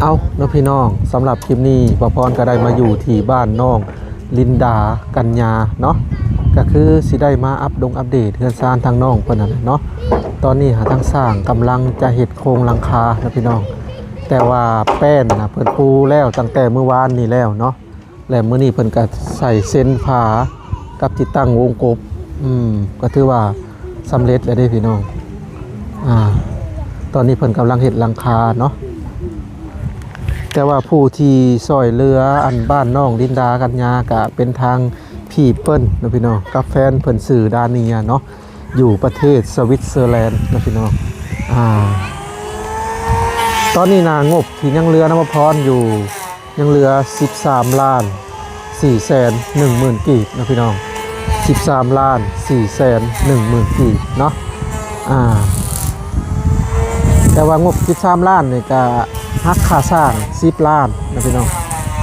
เอาเนาะพี่น้องสำหรับคลิปนี้ป้าพรก็ได้มาอยู่ที่บ้านน้องลินดากัญญาเนาะก็คือสิได้มาอัปเดตเฮือนซานทางน้องเพิ่นน่ะเนาะตอนนี้หาทางสร้างกำลังจะเฮ็ดโครงหลังคานะพี่น้องแต่ว่าแป้นนะเพิ่นปูแล้วตั้งแต่เมื่อวานนี้แล้วเนาะและมื้อนี้เพิ่นก็ใส่เส้นผากับติดตั้งวงกบก็ถือว่าสำเร็จแล้วเด้พี่น้องตอนนี้เพิ่นกำลังเฮ็ดหลังคาเนาะแต่ว่าผู้ที่ซอยเรืออันบ้านน้องลินดากัญญาก็เป็นทางพี่เปิ้นนะพี่น้องกับแฟนเพิ่นสื่อดาเนียเนาะอยู่ประเทศสวิตเซอร์แลนด์นะพี่น้องตอนนี้นางบที่ยังเรือน้ำพรอยู่ยังเรือ13ล้าน4แสน1หมื่นกีบนะพี่น้อง13ล้าน4แสน1หมื่นกีบเนาะแต่ว่างบ13ล้านนี่ก็หักค่าสร้าง10ล้านนะพี่น้อง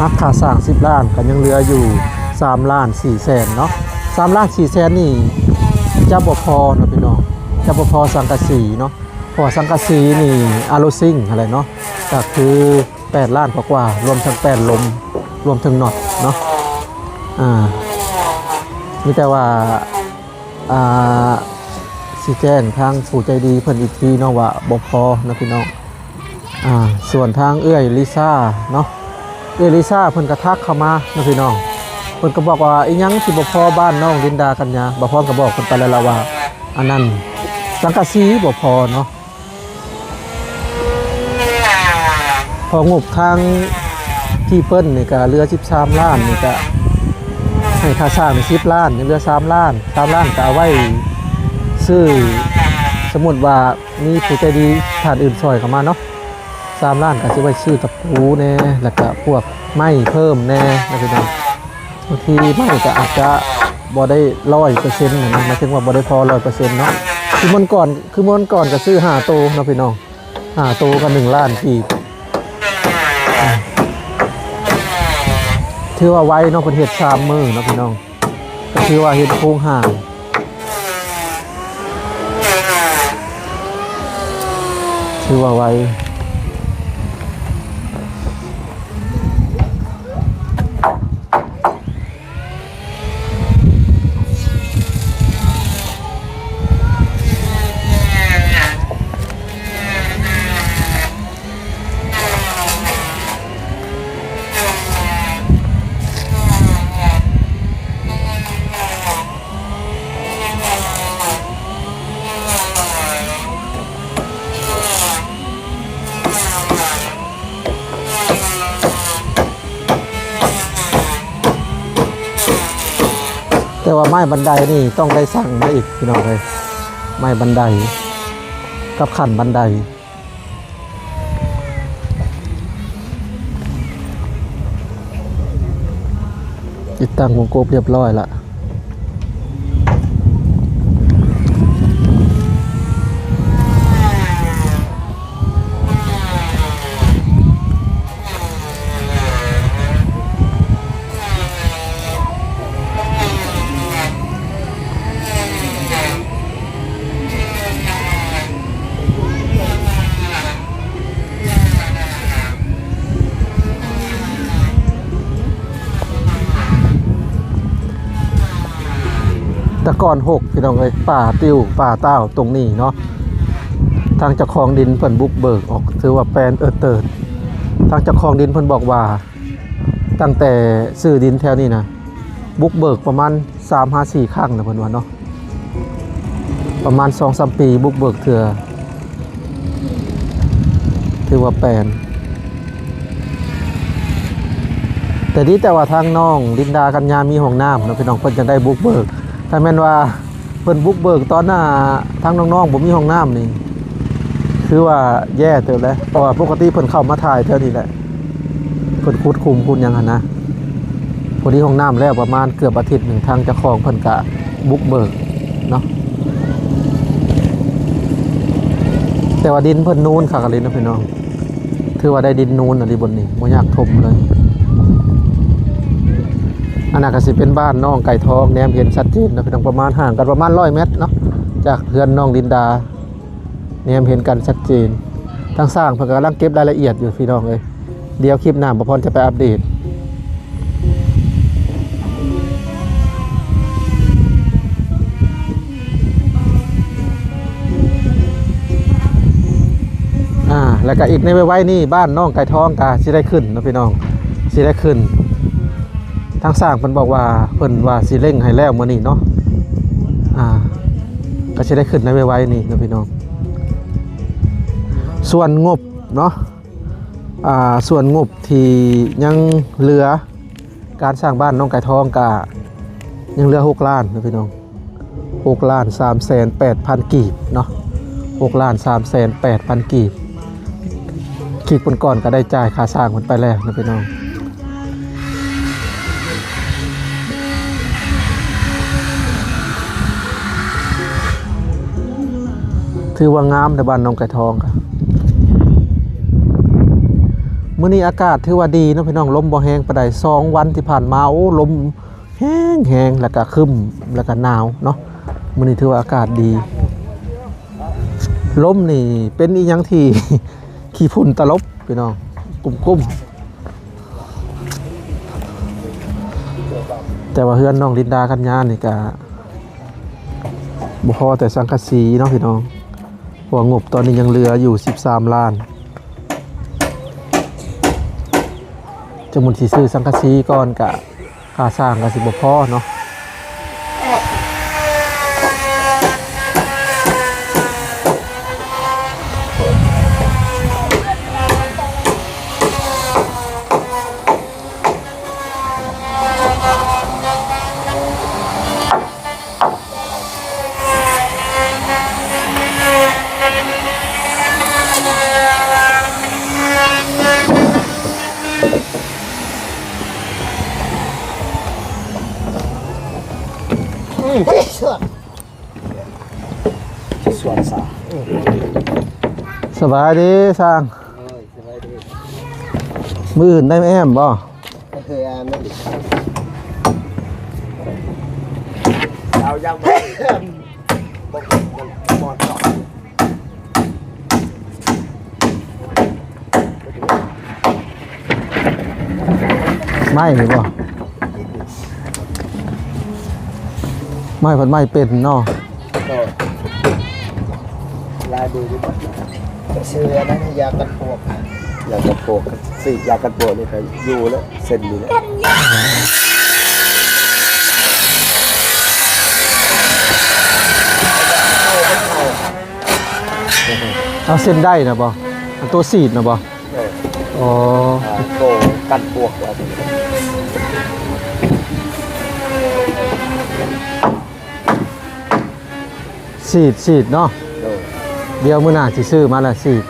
หักค่าสร้าง10ล้านก็ยังเหลืออยู่3ล้าน4แสนเนาะ3ล้าน4แสนนี่จะบ่พอนะพี่น้องจะบ่พอสังกะสีเนาะพอสังกะสีนี่อาโลซิงอะไรเนาะก็คือ8ล้านกว่ารวมทั้งแป้นลมรวมทั้งน็อตเนาะมีแต่ว่าสิแจ้งทางผู้ใจดีเพิ่นอีกทีเนาะว่าบ่พอนะพี่น้องส่วนทางเอื้อยลิซ่าเนาะเอื้อยลิซ่าเพิ่นก็ทักเข้ามานะพี่น้องเพิ่นก็บอกว่าอีหยังสิบ่พอบ้านน้องลินดากัญญาบ่พอก็บอกเพิ่นไปแล้วล่ะว่าอันนั้นสังกะสีบ่พอเนาะพองบทางที่เปิ้นนี่ก็เหลือ13ล้านนี่ก็ให้ค่าสร้าง10ล้านยังเหลือ3ล้าน3ล้านก็เอาไว้ซื้อสมมุติว่ามีผู้ใจดีท่านอื่นซอยเข้ามาเนาะ3ล้านก็สิไว้ซื้อกับปูแน่แล้วก็พวกไม้เพิ่มแน่นะพี่น้องบางทีไม้ก็อาจจะบ่ได้ 100% นะหมายถึงว่าบ่ได้พอ 100% เนาะคือมื้อก่อนก็ซื้อ5โตเนาะพี่น้อง5โตก็1ล้านกีบถือว่าไว้เนาะเพิ่นเฮ็ด3มื้อเนาะพี่น้องก็ถือว่าเฮ็ดโครงห่างถือว่าไว้แต่ว่าไม้บันไดนี่ต้องได้สั่งมาอีกพี่น้องเลยไม้บันไดกับขันบันไดติดตั้งวงกบเรียบร้อยละแต่ก่อน6พี่น้องเอ้ยป่าติ้วป่าเต้าตรงนี้เนาะทางเจ้าของดินเพิ่นบุกเบิกออกถือว่าแปลนเติร์ดทางเจ้าของดินเพิ่นบอกว่าตั้งแต่ซื้อดินแถวนี้นะบุกเบิกประมาณ 3-4 ครั้งนะเพิ่นว่าเนาะประมาณ 2-3 ปีบุกเบิกเถื่อถือว่าแปลนแต่ว่าทางน้องลินดากัญญามีห้องน้ำเนาะพี่น้องเพิ่นจะได้บุกเบิกถ้าแม่นว่าเพิ่นบุกเบิกตอนหน้าทางน้องๆบ่มีห้องน้ำนี่คือว่าแย่เติบแล้วเพราะว่าปกติเพิ่นเข้ามาถ่ายแถวนี้แหละเพิ่นขุดคุมคุณยังหั่นนะพอดีห้องน้ำแล้วประมาณเกือบอาทิตย์หนึ่งทางเจ้าของเพิ่นก็บุกเบิกเนาะแต่ว่าดินเพิ่นนูนคักเลยนะพี่น้องถือว่าได้ดินนูนอะไรบนนี้บ่อยากถมเลยอันนั้นก็สิเป็นบ้านน้องไก่ทองแนมเห็นชัดเจนนะพี่น้องประมาณห่างกันประมาณ100 เมตรเนาะจากเรือนน้องลินดาแนมเห็นกันชัดเจนทางสร้างเพิ่นกำลังเก็บรายละเอียดอยู่พี่น้องเอ้ย เดี๋ยวคลิปหน้าบ่พรจะไปอัปเดตแล้วก็อีกในไว้นี่บ้านน้องไก่ทองกะสิได้ขึ้นนะพี่น้องสิได้ขึ้นทางสร้างเพิ่นบอกว่าเพิ่นว่าสิเร่งให้แล้วมื้อนี้เนาะก็สิได้ขึ้นในไว้นี่นะพี่น้องส่วนงบเนาะส่วนงบที่ยังเหลือการสร้างบ้านน้องไก่ทองกะยังเหลือ6ล้านนะพี่น้อง6,380,000 กีบเนาะ6,380,000 กีบคิดก่อนก็ได้จ่ายค่าสร้างมันไปแล้วนะพี่น้องถือว่างามในบ้านน้องไก่ทองครับมื้อนี้อากาศถือว่าดีนะพี่น้องลมบ่แห้งปานใด2 วันที่ผ่านมาโอ้ลมแห้งแล้วก็ครึ้มแล้วก็หนาวเนาะมื้อนี้ถือว่าอากาศดีลมนี่เป็นอีหยังที่ ขี้ฝุ่นตลบพี่น้องกุ้มแต่ว่าเฮือนน้องลินดากัญญานี่ก็บ่พอแต่สังกะสีเนาะพี่น้องหัวงบตอนนี้ยังเหลืออยู่13 ล้านจะหมุนสิซื้อสังกะสีก่อนกะค่าสร้างก็สิบ่พอเนาะสวนสาสบายดีสร้างมืออื่นได้แอมบ่เคยอ่านนั่นดิเอายังไม่บอกหมดต่อไม่หรือบ่ไม่พันไม่เป็นเนาะลายดูดิเชื่อนะยากันปวกยากันปวกสิยากันปวกนี่ใครอยู่แล้วเส้นนี่แหละเอาเส้นได้นะบ่อันตัวสีดนะบ่อ๋อโตกันปวกอะไรสีดเนาะเดี๋ยวมื้อหน้าสิซื้อมาละสีด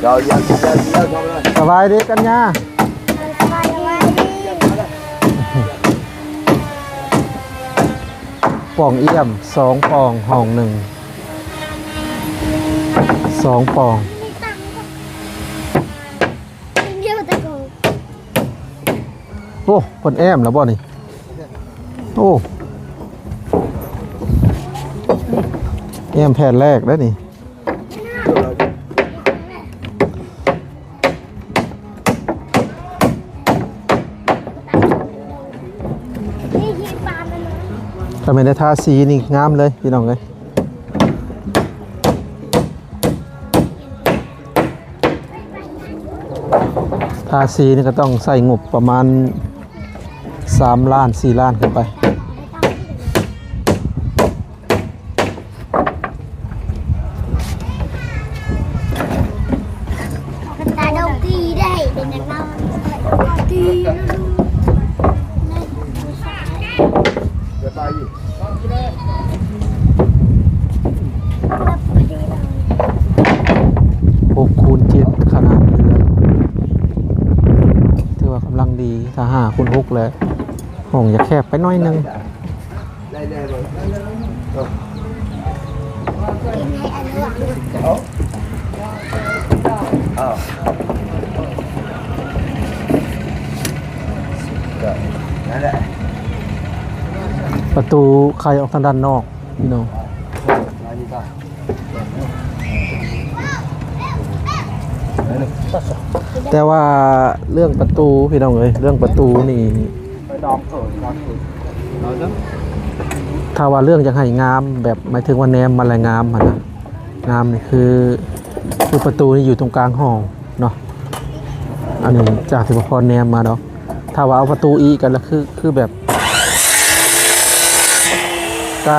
เราอยากจะเลิกทำเลยสบายดีกันยาป่องเอี่ยม2 ปองห้อง1 2 ปองโอ้คนแอมแล้วบ่นี่โอ้แอมแผ่นแรกแล้วนี่ถ้าไม่ได้ทาสีนี่งามเลยพี่น้องเลยทาสีนี่ก็ต้องใส่งบประมาณ3 ล้าน 4 ล้านขึ้นไปตาดงกีได้เป็นนักนอนกีจะตายอยู่6x7ขนาดเรือนถือว่ากำลังดีถ้า5x6แล้วห้องจะแคบไปหน่อยนึงได้เลยประตูใครออกทางด้านนอก พี่น้องแต่ว่าเรื่องประตูพี่น้องเอ้ยเรื่องประตูนี่ ไปดองเถิดดองเถิดเราจะ ถ้าว่าเรื่องจะให้งามแบบหมายถึงว่าแนมมันอะไรงามมันนะงามนี่คือประตูนี่อยู่ตรงกลางห้องเนาะอันนี้จากที่พอแนมมาเนาะถ้าว่าเอาประตูอีกันแล้วคือแบบก็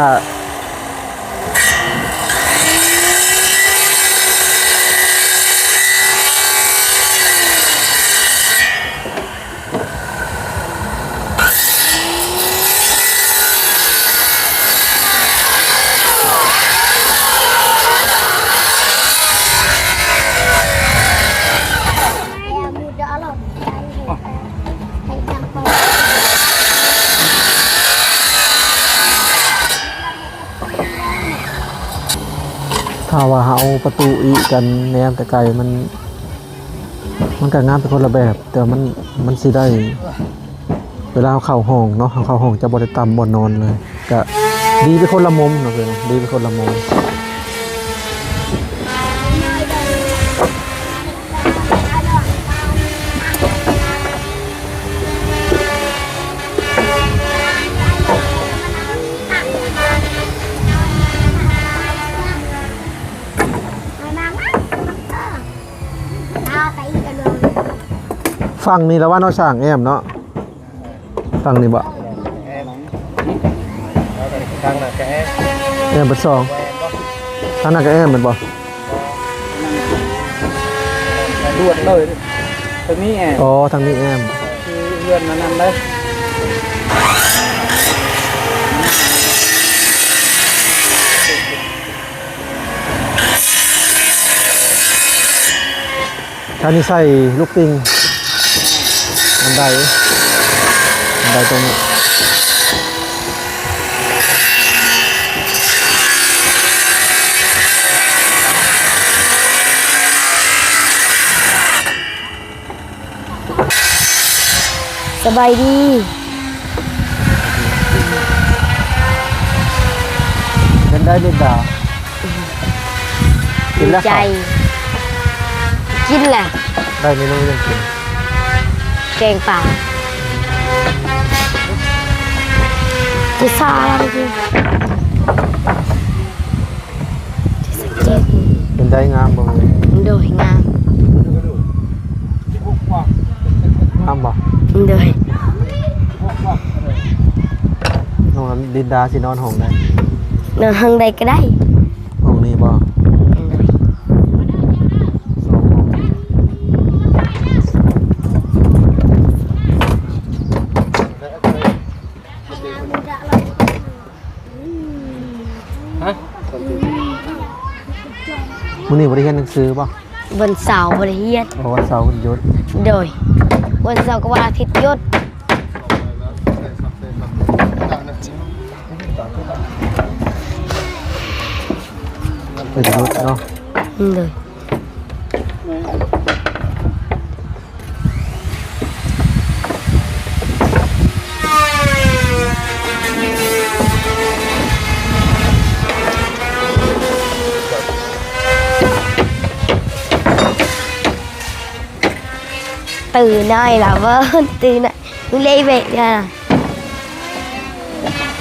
mudah loh hay campur ถ้าว่าเอาประตูอีกันแนมแต่ไกลมันก็งามเป็นคนละแบบ แต่มันสิได้เวลาเข้าห้องเนาะเข้าห้องจะบ่ได้ต่ำบ่นอนเลยก็ดีเป็นคนละมุมเนาะเพื่อนดีเป็นคนละมุม ฟังนี่แล้วว่าน้องช่างแอมเนาะฟังนี่บ่ แอมตั้งหน้าแก แอมเป็นสองทางนั้นก็แอมเป็นบ่ รวดเลยตรงนี้แอม อ๋อทางนี้แอม คือเพื่อนมานำได้ ทางนี้ใส่ลูกปิงบันไดตรงนี้ สบายดี เป็นได้นิดดากินแล้ว ใจ กินแหละ ได้เมนูยังกิน แกงป่าจะซาอะไรกินจะสเก็ต เป็นได้งามบ่เลย โดยงาม งามบ่ โดย นอนดินดาสินอนห้องได้ นอนห้องใดก็ได้ ห้องนี้บ่ โดย สองห้อง ฮะ มื้อนี้บ่ได้เรียนหนังสือบ่ วันเสาร์บริเฮียน เพราะว่าเสาร์วันหยุด โดยวันเสาร์กับวันอาทิตย์หยุด เป็นหยุดเนาะ โดยตื่นได้ละเว้ยตื่นได้มึงเลยเวทกันนะ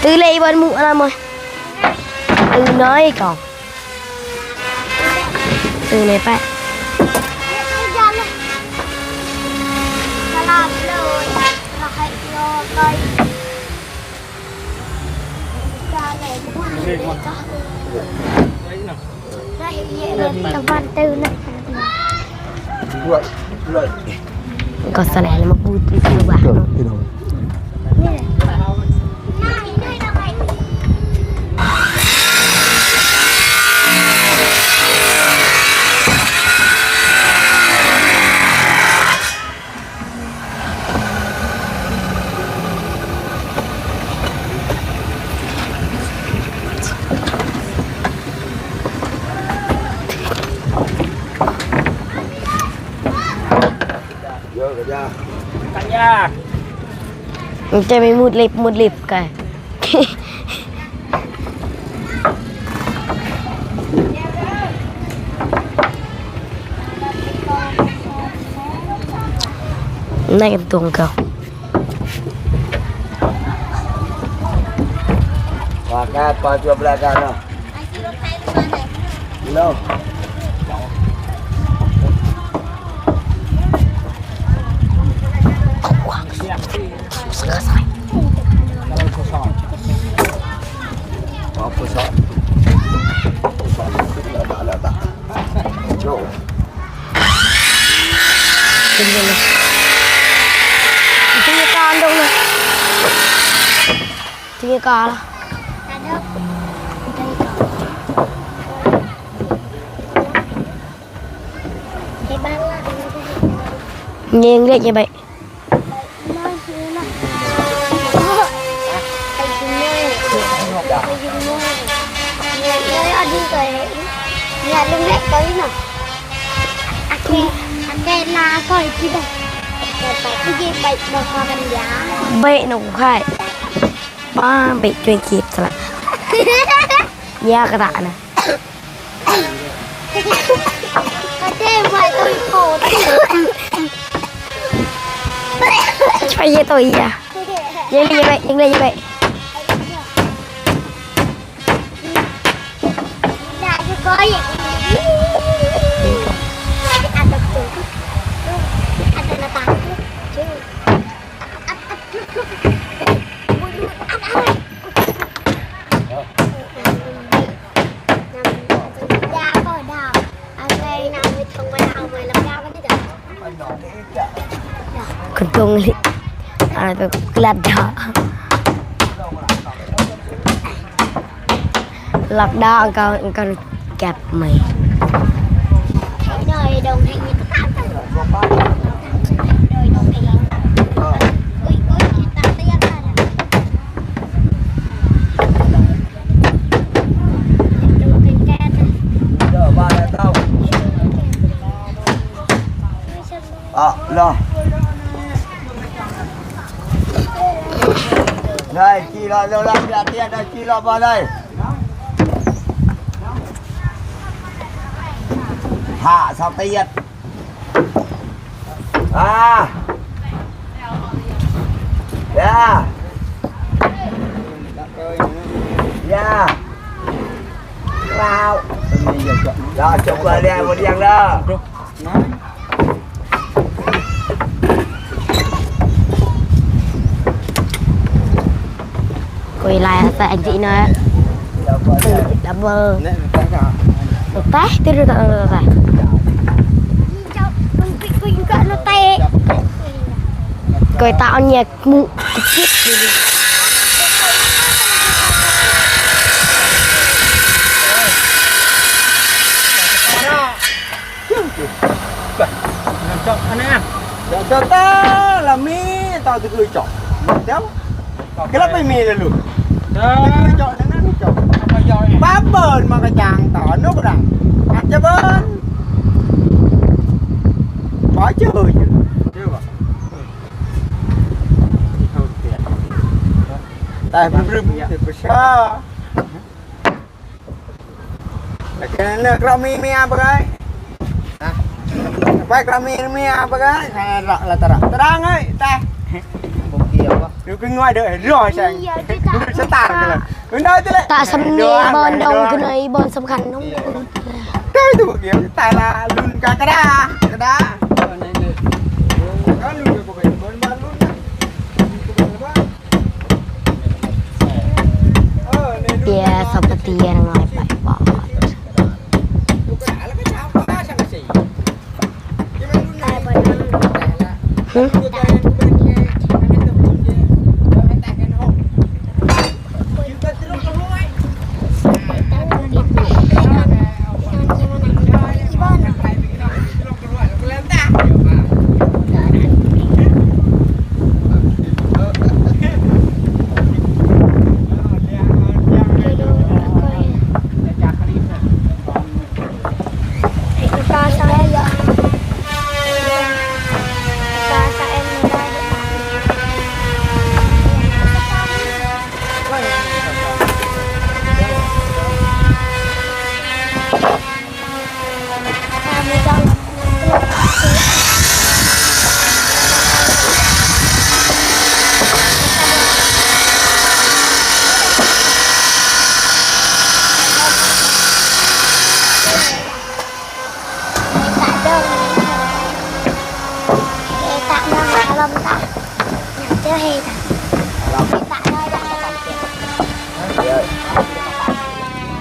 ตื่นเลยบนมุกอะไรมั้ยตื่นน้อยก่อนตื่นเลยไปตะวันตื่นนะ รวดรวด ก็แสดงมาพูดที่คือว่า เกิดพี่น้อง เยอะกับยา กันยาก มันจะไม่มุดเล็บกัน nay em tuồng cầu và cái coi chụp lại cái nào lâu Tinggi kandung lah. Tinggi kalah. Nhìn liệt như vậy. Nhà lưng lẹ tới nào. Cái là coi chi đây. Cái gì bậy mà hoaกันยา Bậy nó cũng khai. Ba bị chuyên kịp rồi. Da cái tạ này. Cái thế mà tôi khổ. Phải với tôi à. Dừng đi như vậy, dừng đi như vậy. Đã cho coi vậy. Ăn được rồi. Ăn được là tao. Chứ. Còn tung đi. À, tôi lật đó. Lật đó con kẹp mày. Đời đồng hành như các bạn. Đời đồng hành. Ui, tao tiếc rồi. Đồng hành kẹt này. giờ ba là tao lo đây chi lo lâu lắm ra tiền đây chi lo vào đây hạ sao tiền à yeah yeah vào đó chụp vào đèn một đèn đó quay lại tại anh chị nói đã bơ một tát tiếp rồi tại Nó tệ. coi tạo nhạc mụ chết cho ta là mi tao thì cười chọn đéo cái lớp mì là lụt chọn nó chọn bám bờn mà cái chàng tỏ nó có đằng ăn cho bơn bỏ chơi tại mình rừng cái nước rami mi apa cái baik rami mi apa cái là terang ấy ta nếu cái ngoài đợi rồi sang sẽ tàn rồi cứ nói thế tạ xâm nê bơn đông cái này bơn xâm khăn không cái tụi kiếm tại là luôn cái đá có luôn được của mình bơn bơn luôn dia seperti yang ngepek banget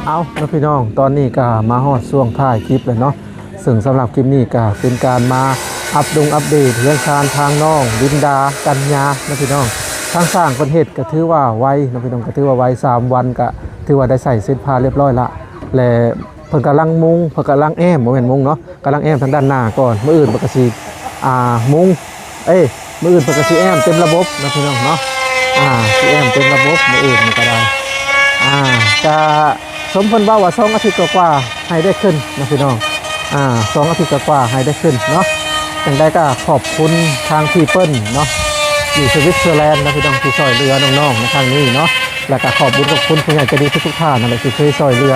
เอาแล้วพี่น้องตอนนี้ก็มาฮอดช่วงท้ายคลิปแล้วเนาะซึ่งสำหรับคลิปนี้ก็เป็นการมาอัปเดตเรื่องชานทางน้องลินดากัญญานะพี่น้องทางสร้างประเทศก็ถือว่าไวนะพี่น้องก็ถือว่าไว3 วันก็ถือว่าได้ใส่เสื้อผ้าเรียบร้อยละและเพิ่นกำลังมุงเพิ่นกำลังแอมบ่แม่นมุงเนาะกำลังแอมทางด้านหน้าก่อนมื้ออื่นเพิ่นก็สิมุงมื้ออื่นเพิ่นก็สิแอมเต็มระบบนะพี่น้องเนาะสิแอมเต็มระบบมื้ออื่นนี่ก็ได้จะสมเพิ่นว่า2 อาทิตย์กว่าๆให้ได้ขึ้นนะพี่น้อง2 อาทิตย์กว่าๆให้ได้ขึ้นเนาะจังได้ก็ขอบคุณทางพี่เปิ้ลเนาะอยู่สวิตเซอร์แลนด์นะพี่น้องที่ช่วยเหลือน้องๆในทางนี้เนาะแล้วก็ขอบคุณผู้ใหญ่ใจดีทุกท่านนั่นแหละที่เคยช่วยเหลือ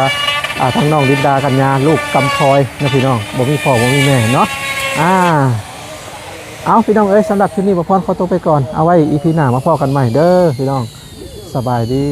ทั้งน้องลินดากัญญาลูกกำพลอยนะพี่น้องบ่มีพ่อบ่มีแม่เนาะเอาพี่น้องเอ้ยสำหรับคลิปนี้บ่พรขอตัวไปก่อนเอาไว้ EP หน้ามาพอกันใหม่เด้อพี่น้องสบายดี